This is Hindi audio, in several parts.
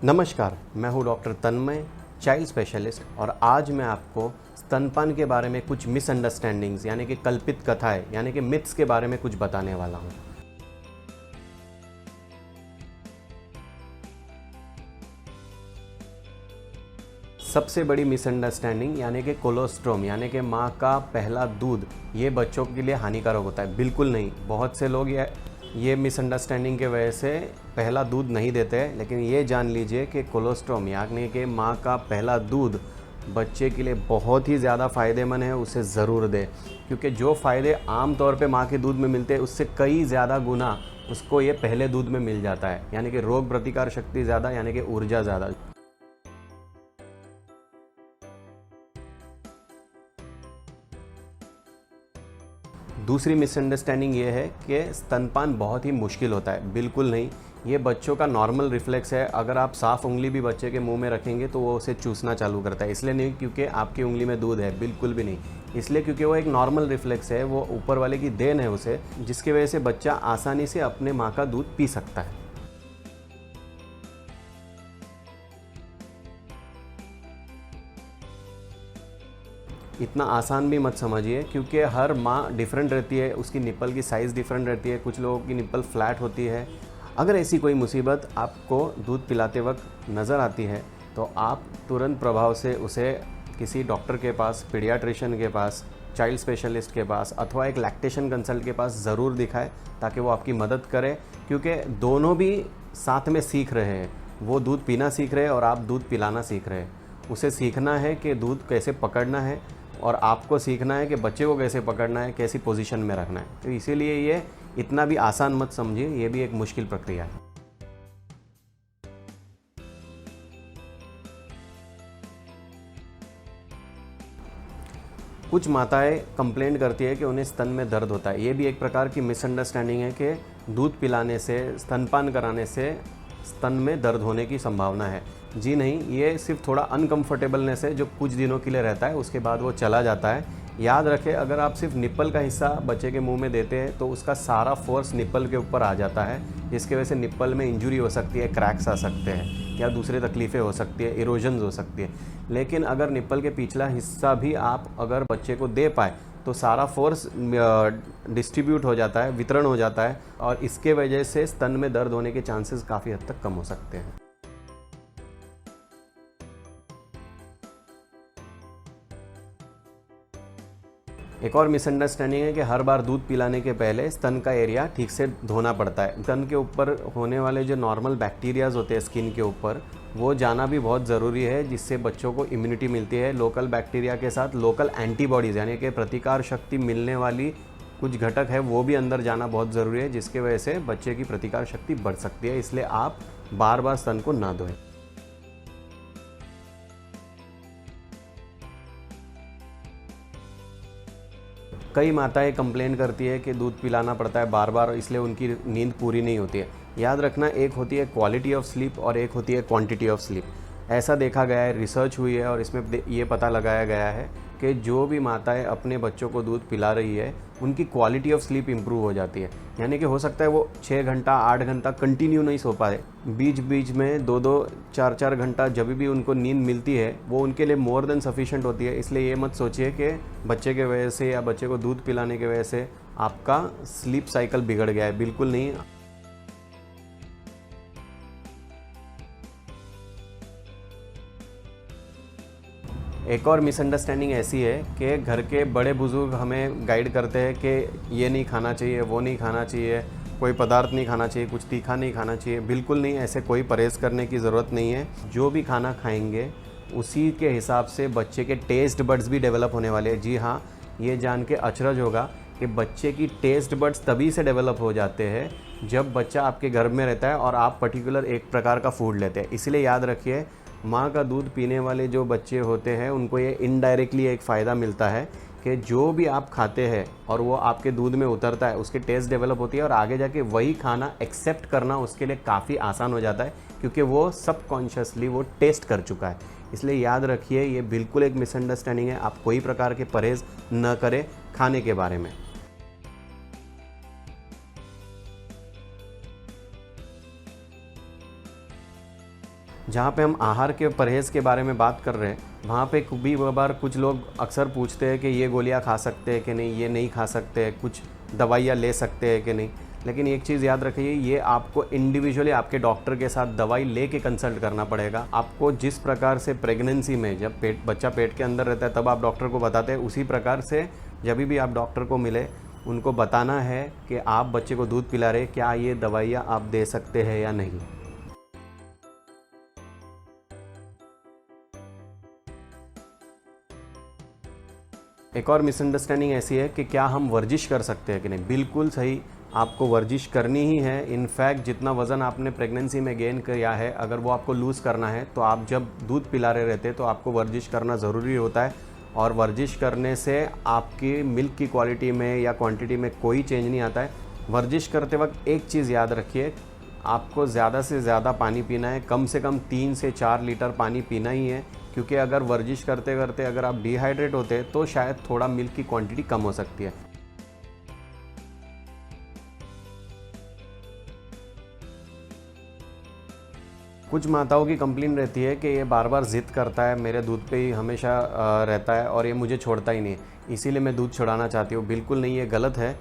नमस्कार, मैं हूं डॉक्टर तन्मय, चाइल्ड स्पेशलिस्ट और आज मैं आपको स्तनपान के बारे में कुछ मिसअंडरस्टैंडिंग्स यानी कि कल्पित कथाएं यानी कि मिथ्स के बारे में कुछ बताने वाला हूं। सबसे बड़ी मिसअंडरस्टैंडिंग यानी कि कोलोस्ट्रोम यानी कि माँ का पहला दूध ये बच्चों के लिए हानिकारक होता है। बिल्कुल नहीं। बहुत से लोग ये मिसअंडरस्टैंडिंग के वजह से पहला दूध नहीं देते हैं, लेकिन ये जान लीजिए कि कोलोस्ट्रोम यानी कि माँ का पहला दूध बच्चे के लिए बहुत ही ज़्यादा फ़ायदेमंद है। उसे ज़रूर दें, क्योंकि जो फ़ायदे आम तौर पे माँ के दूध में मिलते हैं उससे कई ज़्यादा गुना उसको ये पहले दूध में मिल जाता है। यानी कि रोग प्रतिकार शक्ति ज़्यादा, यानी कि ऊर्जा ज़्यादा। दूसरी मिसअंडरस्टैंडिंग ये है कि स्तनपान बहुत ही मुश्किल होता है। बिल्कुल नहीं। ये बच्चों का नॉर्मल रिफ्लेक्स है। अगर आप साफ़ उंगली भी बच्चे के मुंह में रखेंगे तो वो उसे चूसना चालू करता है। इसलिए नहीं क्योंकि आपकी उंगली में दूध है, बिल्कुल भी नहीं। इसलिए क्योंकि वो एक नॉर्मल रिफ्लेक्स है, वो ऊपर वाले की देन है उसे, जिसकी वजह से बच्चा आसानी से अपने माँ का दूध पी सकता है। इतना आसान भी मत समझिए, क्योंकि हर माँ डिफरेंट रहती है, उसकी निप्पल की साइज़ डिफरेंट रहती है। कुछ लोगों की निप्पल फ्लैट होती है। अगर ऐसी कोई मुसीबत आपको दूध पिलाते वक्त नज़र आती है तो आप तुरंत प्रभाव से उसे किसी डॉक्टर के पास, पीडियाट्रिशियन के पास, चाइल्ड स्पेशलिस्ट के पास अथवा एक लैक्टेशन कंसल्ट के पास ज़रूर दिखाएं, ताकि वो आपकी मदद करे। क्योंकि दोनों भी साथ में सीख रहे हैं। वो दूध पीना सीख रहे हैं और आप दूध पिलाना सीख रहे हैं। उसे सीखना है कि दूध कैसे पकड़ना है और आपको सीखना है कि बच्चे को कैसे पकड़ना है, कैसी पोजीशन में रखना है। तो इसीलिए ये इतना भी आसान मत समझिए, ये भी एक मुश्किल प्रक्रिया है। कुछ माताएं कंप्लेंट करती है कि उन्हें स्तन में दर्द होता है। ये भी एक प्रकार की मिसअंडरस्टैंडिंग है कि दूध पिलाने से, स्तनपान कराने से स्तन में दर्द होने की संभावना है। जी नहीं, ये सिर्फ थोड़ा अनकंफर्टेबलनेस है जो कुछ दिनों के लिए रहता है, उसके बाद वो चला जाता है। याद रखें, अगर आप सिर्फ निप्पल का हिस्सा बच्चे के मुंह में देते हैं तो उसका सारा फोर्स निप्पल के ऊपर आ जाता है, जिसकी वजह से निप्पल में इंजरी हो सकती है, क्रैक्स आ सकते हैं या दूसरी तकलीफ़ें हो सकती है, इरोजन्स हो सकती है। लेकिन अगर निप्पल के पिछला हिस्सा भी आप अगर बच्चे को दे पाए तो सारा फोर्स डिस्ट्रीब्यूट हो जाता है, वितरण हो जाता है, और इसके वजह से स्तन में दर्द होने के चांसेस काफ़ी हद तक कम हो सकते हैं। एक और मिसअंडरस्टैंडिंग है कि हर बार दूध पिलाने के पहले स्तन का एरिया ठीक से धोना पड़ता है। स्तन के ऊपर होने वाले जो नॉर्मल बैक्टीरियाज होते हैं स्किन के ऊपर, वो जाना भी बहुत ज़रूरी है, जिससे बच्चों को इम्यूनिटी मिलती है। लोकल बैक्टीरिया के साथ लोकल एंटीबॉडीज़ यानी कि प्रतिकार शक्ति मिलने वाली कुछ घटक है, वो भी अंदर जाना बहुत ज़रूरी है, जिसकी वजह से बच्चे की प्रतिकार शक्ति बढ़ सकती है। इसलिए आप बार बार स्तन को ना धोएं। कई माताएं कंप्लेन करती है कि दूध पिलाना पड़ता है बार बार, इसलिए उनकी नींद पूरी नहीं होती है। याद रखना, एक होती है क्वालिटी ऑफ स्लीप और एक होती है क्वांटिटी ऑफ स्लीप। ऐसा देखा गया है, रिसर्च हुई है और इसमें ये पता लगाया गया है कि जो भी माताएं अपने बच्चों को दूध पिला रही है उनकी क्वालिटी ऑफ स्लीप इंप्रूव हो जाती है। यानी कि हो सकता है वो 6 घंटा 8 घंटा कंटिन्यू नहीं सो पाए, बीच बीच में 2-2 4-4 घंटा जब भी उनको नींद मिलती है वो उनके लिए मोर देन सफिशेंट होती है। इसलिए ये मत सोचिए कि बच्चे के वजह से या बच्चे को दूध पिलाने की वजह से आपका स्लीप साइकिल बिगड़ गया है। बिल्कुल नहीं। एक और मिसअंडरस्टैंडिंग ऐसी है कि घर के बड़े बुजुर्ग हमें गाइड करते हैं कि ये नहीं खाना चाहिए, वो नहीं खाना चाहिए, कोई पदार्थ नहीं खाना चाहिए, कुछ तीखा नहीं खाना चाहिए। बिल्कुल नहीं, ऐसे कोई परहेज़ करने की ज़रूरत नहीं है। जो भी खाना खाएंगे उसी के हिसाब से बच्चे के टेस्ट बड्स भी डेवलप होने वाले हैं। जी हाँ, ये जान के अचरज होगा कि बच्चे की टेस्ट बड्स तभी से डेवलप हो जाते हैं जब बच्चा आपके घर में रहता है और आप पर्टिकुलर एक प्रकार का फूड लेते हैं। इसलिए याद रखिए, माँ का दूध पीने वाले जो बच्चे होते हैं उनको ये इनडायरेक्टली एक फ़ायदा मिलता है कि जो भी आप खाते हैं और वो आपके दूध में उतरता है, उसकी टेस्ट डेवलप होती है और आगे जाके वही खाना एक्सेप्ट करना उसके लिए काफ़ी आसान हो जाता है, क्योंकि वो सबकॉन्शियसली वो टेस्ट कर चुका है। इसलिए याद रखिए, ये बिल्कुल एक मिसअंडरस्टैंडिंग है। आप कोई प्रकार के परहेज़ न करें खाने के बारे में। जहाँ पे हम आहार के परहेज़ के बारे में बात कर रहे हैं, वहाँ पे भी बार कुछ लोग अक्सर पूछते हैं कि ये गोलियाँ खा सकते हैं कि नहीं, ये नहीं खा सकते हैं, कुछ दवाइयाँ ले सकते हैं कि नहीं। लेकिन एक चीज़ याद रखिए, ये आपको इंडिविजुअली आपके डॉक्टर के साथ दवाई लेके कंसल्ट करना पड़ेगा। आपको जिस प्रकार से प्रेगनेंसी में जब बच्चा पेट के अंदर रहता है तब आप डॉक्टर को बताते हैं, उसी प्रकार से जब भी आप डॉक्टर को मिले उनको बताना है कि आप बच्चे को दूध पिला रहे, क्या ये दवाइयाँ आप दे सकते हैं या नहीं। एक और मिसअंडरस्टैंडिंग ऐसी है कि क्या हम वर्जिश कर सकते हैं कि नहीं। बिल्कुल सही, आपको वर्जिश करनी ही है। इनफैक्ट जितना वज़न आपने प्रेगनेंसी में गेन किया है, अगर वो आपको लूज़ करना है तो आप जब दूध पिला रहे रहते तो आपको वर्जिश करना ज़रूरी होता है। और वर्जिश करने से आपकी मिल्क की क्वालिटी में या क्वांटिटी में कोई चेंज नहीं आता है। वर्जिश करते वक्त एक चीज़ याद रखिए, आपको ज़्यादा से ज़्यादा पानी पीना है, कम से कम 3 से 4 लीटर पानी पीना ही है। क्योंकि अगर वर्जिश करते करते अगर आप डिहाइड्रेट होते हैं तो शायद थोड़ा मिल्क की क्वांटिटी कम हो सकती है। कुछ माताओं की कंप्लेन रहती है कि ये बार बार ज़िद करता है, मेरे दूध पे ही हमेशा रहता है और ये मुझे छोड़ता ही नहीं, इसीलिए मैं दूध छुड़ाना चाहती हूँ। बिल्कुल नहीं, ये गलत है।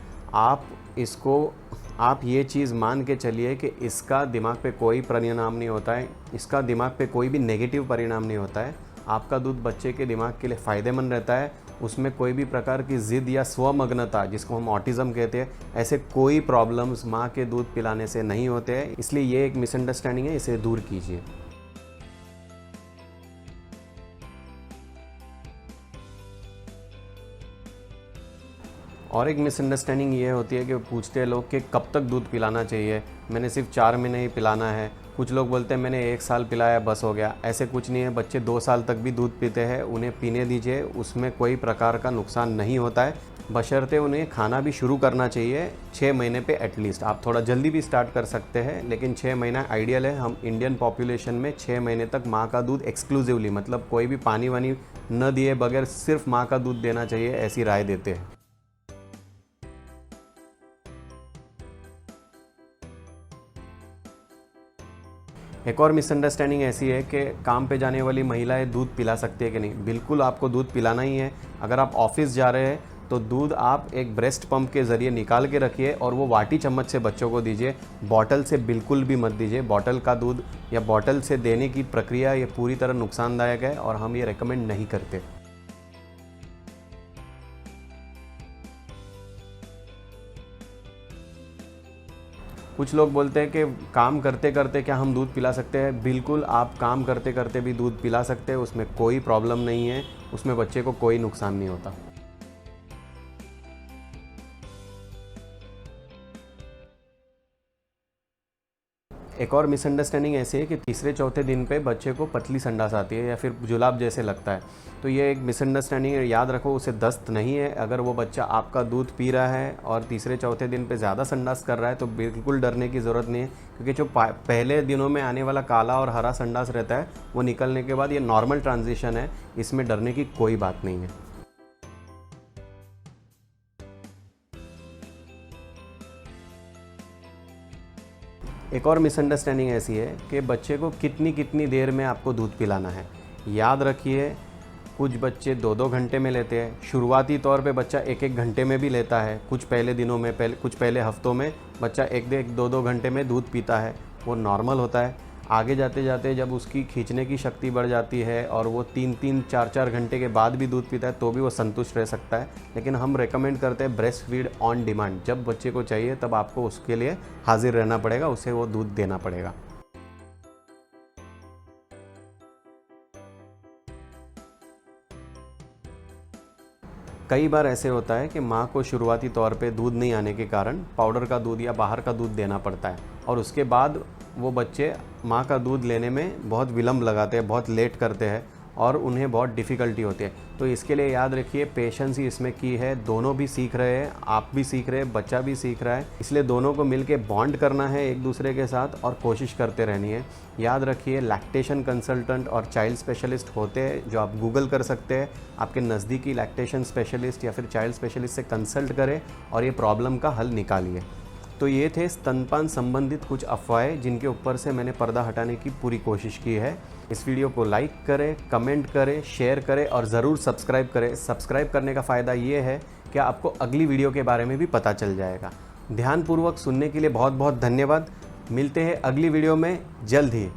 आप ये चीज़ मान के चलिए कि इसका दिमाग पे कोई परिणाम नहीं होता है, इसका दिमाग पे कोई भी नेगेटिव परिणाम नहीं होता है। आपका दूध बच्चे के दिमाग के लिए फ़ायदेमंद रहता है, उसमें कोई भी प्रकार की ज़िद या स्वमग्नता, जिसको हम ऑटिज़म कहते हैं, ऐसे कोई प्रॉब्लम्स माँ के दूध पिलाने से नहीं होते हैं। इसलिए ये एक मिसअंडरस्टैंडिंग है, इसे दूर कीजिए। और एक मिसअंडरस्टैंडिंग ये होती है कि पूछते हैं लोग कि कब तक दूध पिलाना चाहिए, मैंने सिर्फ 4 महीने ही पिलाना है। कुछ लोग बोलते हैं मैंने 1 साल पिलाया बस हो गया। ऐसे कुछ नहीं है, बच्चे 2 साल तक भी दूध पीते हैं, उन्हें पीने दीजिए, उसमें कोई प्रकार का नुकसान नहीं होता है। बशर्ते उन्हें खाना भी शुरू करना चाहिए 6 महीने पे एटलीस्ट। आप थोड़ा जल्दी भी स्टार्ट कर सकते हैं, लेकिन 6 महीना आइडियल है। हम इंडियन पॉपुलेशन में 6 महीने तक माँ का दूध एक्सक्लूसिवली, मतलब कोई भी पानी वानी न दिए बगैर सिर्फ माँ का दूध देना चाहिए, ऐसी राय देते हैं। एक और मिसअंडरस्टैंडिंग ऐसी है कि काम पे जाने वाली महिलाएं दूध पिला सकती है कि नहीं। बिल्कुल आपको दूध पिलाना ही है। अगर आप ऑफिस जा रहे हैं तो दूध आप एक ब्रेस्ट पंप के ज़रिए निकाल के रखिए और वो वाटी चम्मच से बच्चों को दीजिए। बॉटल से बिल्कुल भी मत दीजिए। बॉटल का दूध या बॉटल से देने की प्रक्रिया ये पूरी तरह नुकसानदायक है और हम ये रेकमेंड नहीं करते। कुछ लोग बोलते हैं कि काम करते करते क्या हम दूध पिला सकते हैं। बिल्कुल, आप काम करते करते भी दूध पिला सकते हैं, उसमें कोई प्रॉब्लम नहीं है, उसमें बच्चे को कोई नुकसान नहीं होता। एक और मिसअंडरस्टैंडिंग ऐसी है कि तीसरे चौथे दिन पे बच्चे को पतली संडास आती है या फिर जुलाब जैसे लगता है। तो ये एक मिसअंडरस्टैंडिंग है, याद रखो, उसे दस्त नहीं है। अगर वो बच्चा आपका दूध पी रहा है और तीसरे चौथे दिन पे ज़्यादा संडास कर रहा है तो बिल्कुल डरने की ज़रूरत नहीं है, क्योंकि जो पहले दिनों में आने वाला काला और हरा संडास रहता है वो निकलने के बाद ये नॉर्मल ट्रांजिशन है, इसमें डरने की कोई बात नहीं है। एक और मिसअंडरस्टैंडिंग ऐसी है कि बच्चे को कितनी कितनी देर में आपको दूध पिलाना है। याद रखिए, कुछ बच्चे 2-2 घंटे में लेते हैं। शुरुआती तौर पे बच्चा 1-1 घंटे में भी लेता है। कुछ पहले दिनों में, कुछ पहले हफ्तों में बच्चा 1-2 घंटे में दूध पीता है, वो नॉर्मल होता है। आगे जाते जाते जब उसकी खींचने की शक्ति बढ़ जाती है और वो 3-3, 4-4 घंटे के बाद भी दूध पीता है तो भी वो संतुष्ट रह सकता है। लेकिन हम रेकमेंड करते हैं ब्रेस्ट फीड ऑन डिमांड। जब बच्चे को चाहिए तब आपको उसके लिए हाजिर रहना पड़ेगा, उसे वो दूध देना पड़ेगा। कई बार ऐसे होता है कि माँ को शुरुआती तौर पे दूध नहीं आने के कारण पाउडर का दूध या बाहर का दूध देना पड़ता है और उसके बाद वो बच्चे माँ का दूध लेने में बहुत विलम्ब लगाते हैं, बहुत लेट करते हैं और उन्हें बहुत डिफ़िकल्टी होती है। तो इसके लिए याद रखिए, पेशेंस ही इसमें की है। दोनों भी सीख रहे हैं, आप भी सीख रहे हैं, बच्चा भी सीख रहा है, इसलिए दोनों को मिल के बॉन्ड करना है एक दूसरे के साथ और कोशिश करते रहनी है। याद रखिए, लैक्टेशन कंसल्टेंट और चाइल्ड स्पेशलिस्ट होते हैं जो आप गूगल कर सकते हैं। आपके नज़दीकी लैक्टेशन स्पेशलिस्ट या फिर चाइल्ड स्पेशलिस्ट से कंसल्ट करें और ये प्रॉब्लम का हल निकालिए। तो ये थे स्तनपान संबंधित कुछ अफवाहें जिनके ऊपर से मैंने पर्दा हटाने की पूरी कोशिश की है। इस वीडियो को लाइक करें, कमेंट करें, शेयर करें और ज़रूर सब्सक्राइब करें। सब्सक्राइब करने का फ़ायदा ये है कि आपको अगली वीडियो के बारे में भी पता चल जाएगा। ध्यानपूर्वक सुनने के लिए बहुत बहुत धन्यवाद। मिलते हैं अगली वीडियो में जल्द ही।